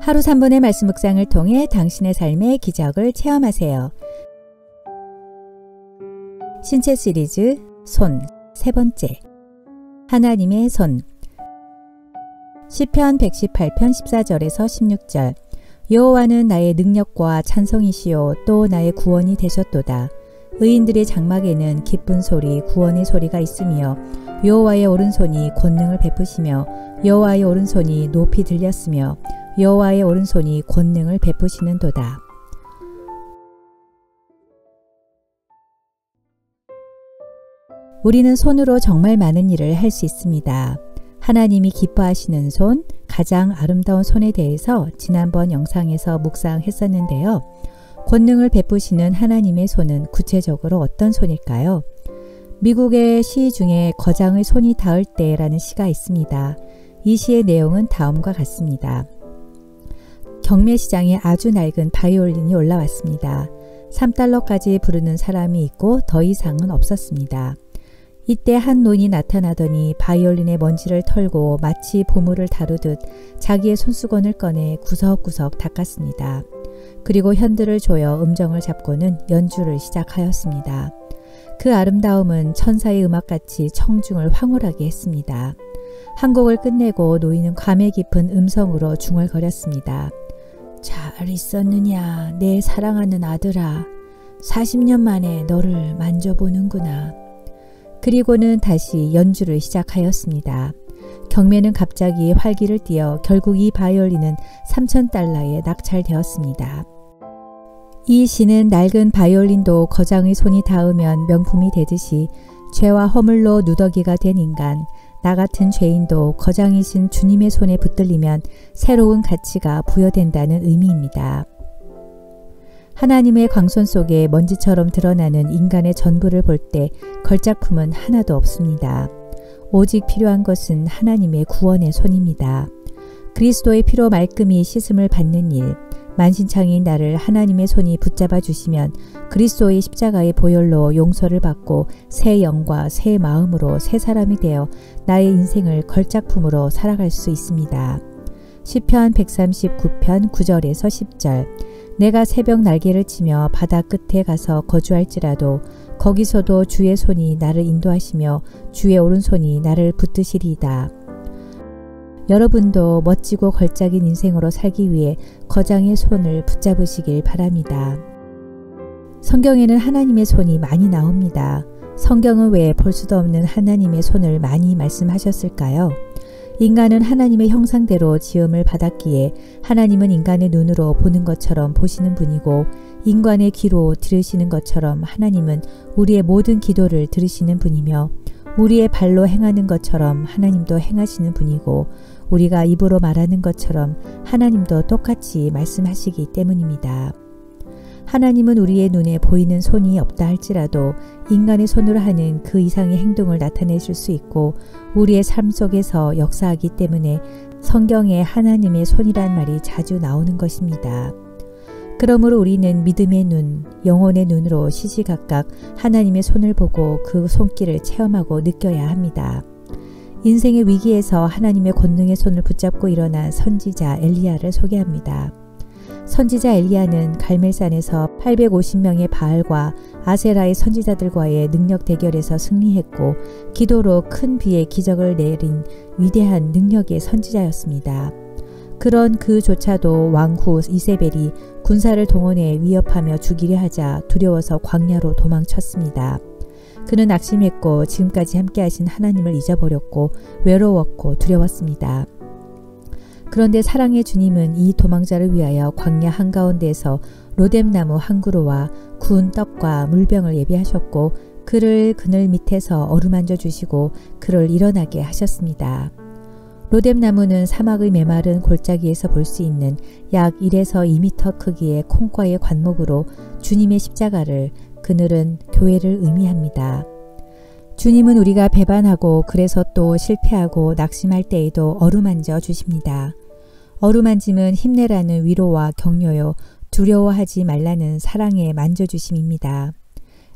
하루 3분의 말씀 묵상을 통해 당신의 삶의 기적을 체험하세요. 신체 시리즈 손 세 번째, 하나님의 손. 시편 118편 14절에서 16절. 여호와는 나의 능력과 찬송이시요 또 나의 구원이 되셨도다. 의인들의 장막에는 기쁜 소리 구원의 소리가 있으며 여호와의 오른손이 권능을 베푸시며 여호와의 오른손이 높이 들렸으며 여호와의 오른손이 권능을 베푸시는도다. 우리는 손으로 정말 많은 일을 할 수 있습니다. 하나님이 기뻐하시는 손, 가장 아름다운 손에 대해서 지난번 영상에서 묵상했었는데요. 권능을 베푸시는 하나님의 손은 구체적으로 어떤 손일까요? 미국의 시 중에 거장의 손이 닿을 때라는 시가 있습니다. 이 시의 내용은 다음과 같습니다. 경매시장에 아주 낡은 바이올린이 올라왔습니다. 3달러까지 부르는 사람이 있고 더 이상은 없었습니다. 이때 한 논이 나타나더니 바이올린의 먼지를 털고 마치 보물을 다루듯 자기의 손수건을 꺼내 구석구석 닦았습니다. 그리고 현들을 조여 음정을 잡고는 연주를 시작하였습니다. 그 아름다움은 천사의 음악같이 청중을 황홀하게 했습니다. 한 곡을 끝내고 노인은 감회 깊은 음성으로 중얼거렸습니다. 잘 있었느냐, 내 사랑하는 아들아. 40년 만에 너를 만져보는구나. 그리고는 다시 연주를 시작하였습니다. 경매는 갑자기 활기를 띠어 결국 이 바이올린은 3,000달러에 낙찰되었습니다. 이 시는 낡은 바이올린도 거장의 손이 닿으면 명품이 되듯이 죄와 허물로 누더기가 된 인간, 나 같은 죄인도 거장이신 주님의 손에 붙들리면 새로운 가치가 부여된다는 의미입니다. 하나님의 광손 속에 먼지처럼 드러나는 인간의 전부를 볼 때 걸작품은 하나도 없습니다. 오직 필요한 것은 하나님의 구원의 손입니다. 그리스도의 피로 말끔히 씻음을 받는 일, 만신창이인 나를 하나님의 손이 붙잡아 주시면 그리스도의 십자가의 보혈로 용서를 받고 새 영과 새 마음으로 새 사람이 되어 나의 인생을 걸작품으로 살아갈 수 있습니다. 시편 139편 9절에서 10절. 내가 새벽 날개를 치며 바다 끝에 가서 거주할지라도 거기서도 주의 손이 나를 인도하시며 주의 오른손이 나를 붙드시리이다. 여러분도 멋지고 걸작인 인생으로 살기 위해 거장의 손을 붙잡으시길 바랍니다. 성경에는 하나님의 손이 많이 나옵니다. 성경은 왜 볼 수도 없는 하나님의 손을 많이 말씀하셨을까요? 인간은 하나님의 형상대로 지음을 받았기에 하나님은 인간의 눈으로 보는 것처럼 보시는 분이고 인간의 귀로 들으시는 것처럼 하나님은 우리의 모든 기도를 들으시는 분이며 우리의 발로 행하는 것처럼 하나님도 행하시는 분이고 우리가 입으로 말하는 것처럼 하나님도 똑같이 말씀하시기 때문입니다. 하나님은 우리의 눈에 보이는 손이 없다 할지라도 인간의 손으로 하는 그 이상의 행동을 나타내실 수 있고 우리의 삶 속에서 역사하기 때문에 성경에 하나님의 손이란 말이 자주 나오는 것입니다. 그러므로 우리는 믿음의 눈, 영혼의 눈으로 시시각각 하나님의 손을 보고 그 손길을 체험하고 느껴야 합니다. 인생의 위기에서 하나님의 권능의 손을 붙잡고 일어난 선지자 엘리야를 소개합니다. 선지자 엘리야는 갈멜산에서 850명의 바알과 아세라의 선지자들과의 능력 대결에서 승리했고 기도로 큰 비의 기적을 내린 위대한 능력의 선지자였습니다. 그런 그조차도 왕후 이세벨이 군사를 동원해 위협하며 죽이려 하자 두려워서 광야로 도망쳤습니다. 그는 낙심했고 지금까지 함께하신 하나님을 잊어버렸고 외로웠고 두려웠습니다. 그런데 사랑의 주님은 이 도망자를 위하여 광야 한가운데에서 로뎀나무 한 그루와 구운 떡과 물병을 예비하셨고 그를 그늘 밑에서 어루만져 주시고 그를 일어나게 하셨습니다. 로뎀나무는 사막의 메마른 골짜기에서 볼 수 있는 약 1에서 2m 크기의 콩과의 관목으로 주님의 십자가를, 그늘은 교회를 의미합니다. 주님은 우리가 배반하고 그래서 또 실패하고 낙심할 때에도 어루만져 주십니다. 어루만짐은 힘내라는 위로와 격려요, 두려워하지 말라는 사랑의 만져주심입니다.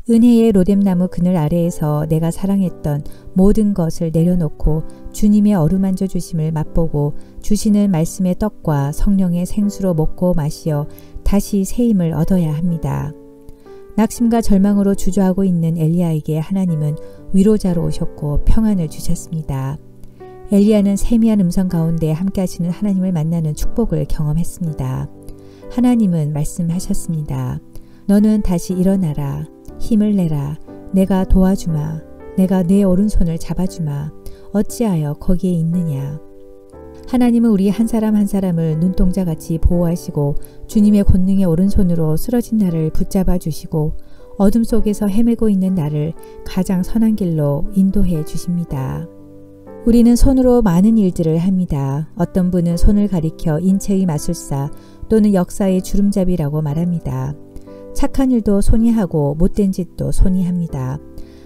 은혜의 로뎀나무 그늘 아래에서 내가 사랑했던 모든 것을 내려놓고 주님의 어루만져 주심을 맛보고 주시는 말씀의 떡과 성령의 생수로 먹고 마시어 다시 새 힘을 얻어야 합니다. 낙심과 절망으로 주저하고 있는 엘리야에게 하나님은 위로자로 오셨고 평안을 주셨습니다. 엘리야는 세미한 음성 가운데 함께 하시는 하나님을 만나는 축복을 경험했습니다. 하나님은 말씀하셨습니다. 너는 다시 일어나라. 힘을 내라. 내가 도와주마. 내가 내 오른손을 잡아주마. 어찌하여 거기에 있느냐. 하나님은 우리 한 사람 한 사람을 눈동자같이 보호하시고 주님의 권능의 오른손으로 쓰러진 나를 붙잡아 주시고 어둠 속에서 헤매고 있는 나를 가장 선한 길로 인도해 주십니다. 우리는 손으로 많은 일들을 합니다. 어떤 분은 손을 가리켜 인체의 마술사 또는 역사의 주름잡이라고 말합니다. 착한 일도 손이 하고 못된 짓도 손이 합니다.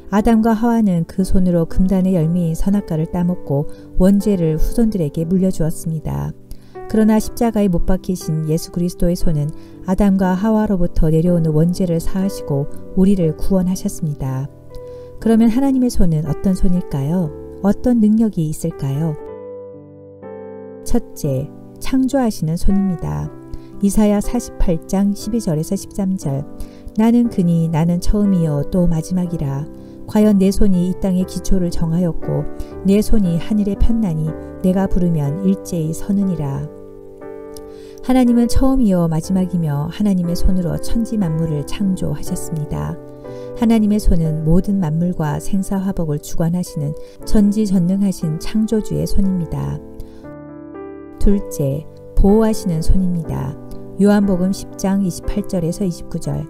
아담과 하와는 그 손으로 금단의 열매인 선악과를 따먹고 원죄를 후손들에게 물려주었습니다. 그러나 십자가에 못 박히신 예수 그리스도의 손은 아담과 하와로부터 내려오는 원죄를 사하시고 우리를 구원하셨습니다. 그러면 하나님의 손은 어떤 손일까요? 어떤 능력이 있을까요? 첫째, 창조하시는 손입니다. 이사야 48장 12절에서 13절 나는 그니 나는 처음이요 또 마지막이라. 과연 내 손이 이 땅의 기초를 정하였고 내 손이 하늘에 폈나니 내가 부르면 일제히 서느니라. 하나님은 처음이요 마지막이며 하나님의 손으로 천지 만물을 창조하셨습니다. 하나님의 손은 모든 만물과 생사화복을 주관하시는 전지전능하신 창조주의 손입니다. 둘째, 보호하시는 손입니다. 요한복음 10장 28절에서 29절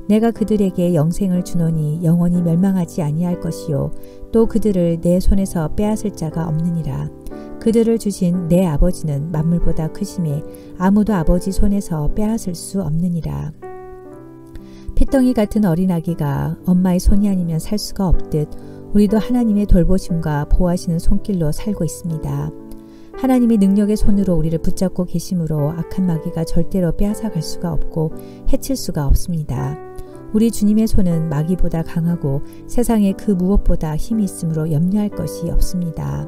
내가 그들에게 영생을 주노니 영원히 멸망하지 아니할 것이요 또 그들을 내 손에서 빼앗을 자가 없느니라. 그들을 주신 내 아버지는 만물보다 크심에 아무도 아버지 손에서 빼앗을 수 없느니라. 피덩이 같은 어린아기가 엄마의 손이 아니면 살 수가 없듯 우리도 하나님의 돌보심과 보호하시는 손길로 살고 있습니다. 하나님의 능력의 손으로 우리를 붙잡고 계심으로 악한 마귀가 절대로 빼앗아갈 수가 없고 해칠 수가 없습니다. 우리 주님의 손은 마귀보다 강하고 세상에 그 무엇보다 힘이 있으므로 염려할 것이 없습니다.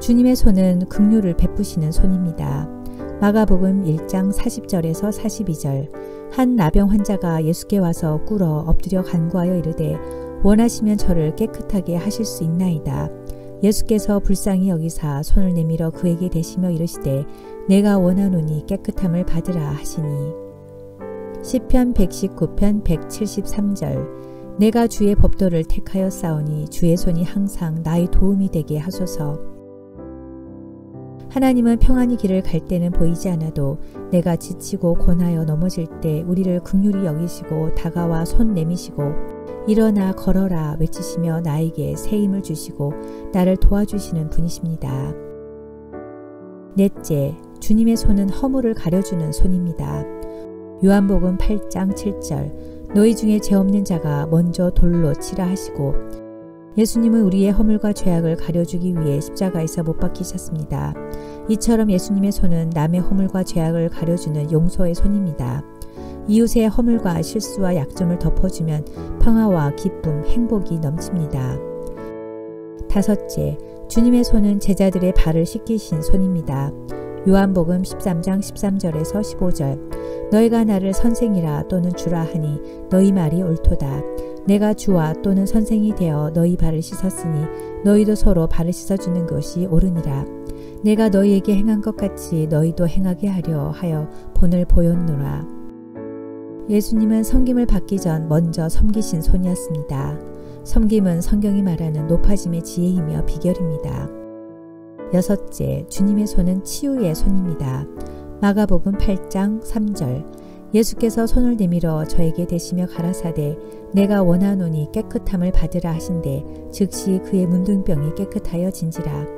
주님의 손은 긍휼을 베푸시는 손입니다. 마가복음 1장 40절에서 42절 한 나병 환자가 예수께 와서 꿇어 엎드려 간구하여 이르되 원하시면 저를 깨끗하게 하실 수 있나이다. 예수께서 불쌍히 여기사 손을 내밀어 그에게 대시며 이르시되 내가 원하노니 깨끗함을 받으라 하시니. 시편 119편 173절 내가 주의 법도를 택하여 싸우니 주의 손이 항상 나의 도움이 되게 하소서. 하나님은 평안히 길을 갈 때는 보이지 않아도 내가 지치고 고나여 넘어질 때 우리를 긍휼히 여기시고 다가와 손 내미시고 일어나 걸어라 외치시며 나에게 새 힘을 주시고 나를 도와주시는 분이십니다. 넷째, 주님의 손은 허물을 가려주는 손입니다. 요한복음 8장 7절 너희 중에 죄 없는 자가 먼저 돌로 치라 하시고 예수님은 우리의 허물과 죄악을 가려주기 위해 십자가에서 못 박히셨습니다. 이처럼 예수님의 손은 남의 허물과 죄악을 가려주는 용서의 손입니다. 이웃의 허물과 실수와 약점을 덮어주면 평화와 기쁨, 행복이 넘칩니다. 다섯째, 주님의 손은 제자들의 발을 씻기신 손입니다. 요한복음 13장 13절에서 15절 너희가 나를 선생이라 또는 주라 하니 너희 말이 옳도다. 내가 주와 또는 선생이 되어 너희 발을 씻었으니 너희도 서로 발을 씻어주는 것이 옳으니라. 내가 너희에게 행한 것 같이 너희도 행하게 하려 하여 본을 보였노라. 예수님은 섬김을 받기 전 먼저 섬기신 손이었습니다. 섬김은 성경이 말하는 높아짐의 지혜이며 비결입니다. 여섯째, 주님의 손은 치유의 손입니다. 마가복음 8장 3절 예수께서 손을 내밀어 저에게 대시며 가라사대 내가 원하노니 깨끗함을 받으라 하신대 즉시 그의 문둥병이 깨끗하여 진지라.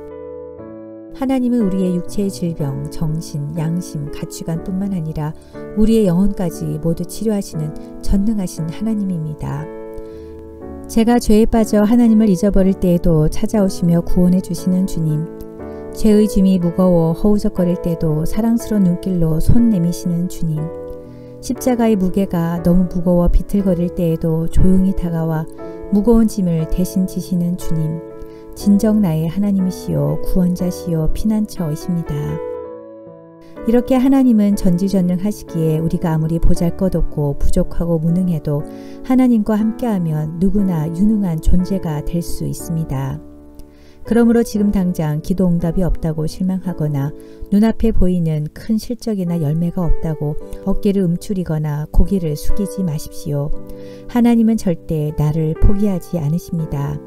하나님은 우리의 육체의 질병, 정신, 양심, 가치관뿐만 아니라 우리의 영혼까지 모두 치료하시는 전능하신 하나님입니다. 제가 죄에 빠져 하나님을 잊어버릴 때에도 찾아오시며 구원해 주시는 주님, 죄의 짐이 무거워 허우적거릴 때도 사랑스러운 눈길로 손 내미시는 주님, 십자가의 무게가 너무 무거워 비틀거릴 때에도 조용히 다가와 무거운 짐을 대신 지시는 주님, 진정 나의 하나님이시요 구원자시요 피난처이십니다. 이렇게 하나님은 전지전능하시기에 우리가 아무리 보잘것없고 부족하고 무능해도 하나님과 함께하면 누구나 유능한 존재가 될 수 있습니다. 그러므로 지금 당장 기도 응답이 없다고 실망하거나 눈앞에 보이는 큰 실적이나 열매가 없다고 어깨를 움츠리거나 고개를 숙이지 마십시오. 하나님은 절대 나를 포기하지 않으십니다.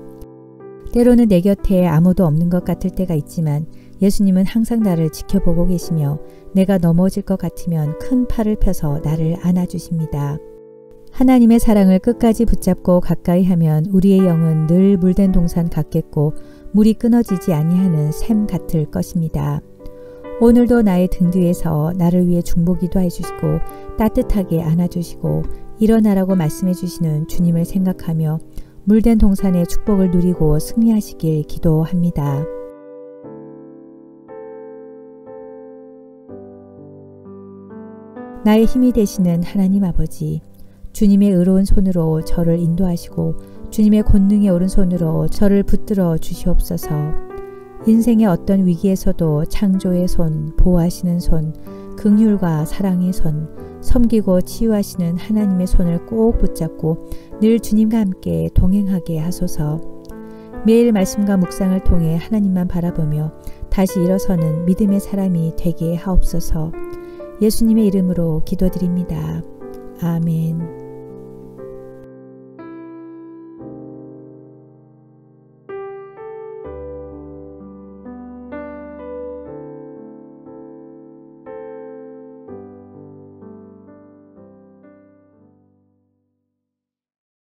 때로는 내 곁에 아무도 없는 것 같을 때가 있지만 예수님은 항상 나를 지켜보고 계시며 내가 넘어질 것 같으면 큰 팔을 펴서 나를 안아주십니다. 하나님의 사랑을 끝까지 붙잡고 가까이 하면 우리의 영은 늘 물된 동산 같겠고 물이 끊어지지 아니하는 샘 같을 것입니다. 오늘도 나의 등 뒤에서 나를 위해 중보기도 해주시고 따뜻하게 안아주시고 일어나라고 말씀해 주시는 주님을 생각하며 물된 동산의 축복을 누리고 승리하시길 기도합니다. 나의 힘이 되시는 하나님 아버지, 주님의 의로운 손으로 저를 인도하시고 주님의 권능의 오른손으로 저를 붙들어 주시옵소서. 인생의 어떤 위기에서도 창조의 손, 보호하시는 손, 긍휼과 사랑의 손, 섬기고 치유하시는 하나님의 손을 꼭 붙잡고 늘 주님과 함께 동행하게 하소서. 매일 말씀과 묵상을 통해 하나님만 바라보며 다시 일어서는 믿음의 사람이 되게 하옵소서. 예수님의 이름으로 기도드립니다. 아멘.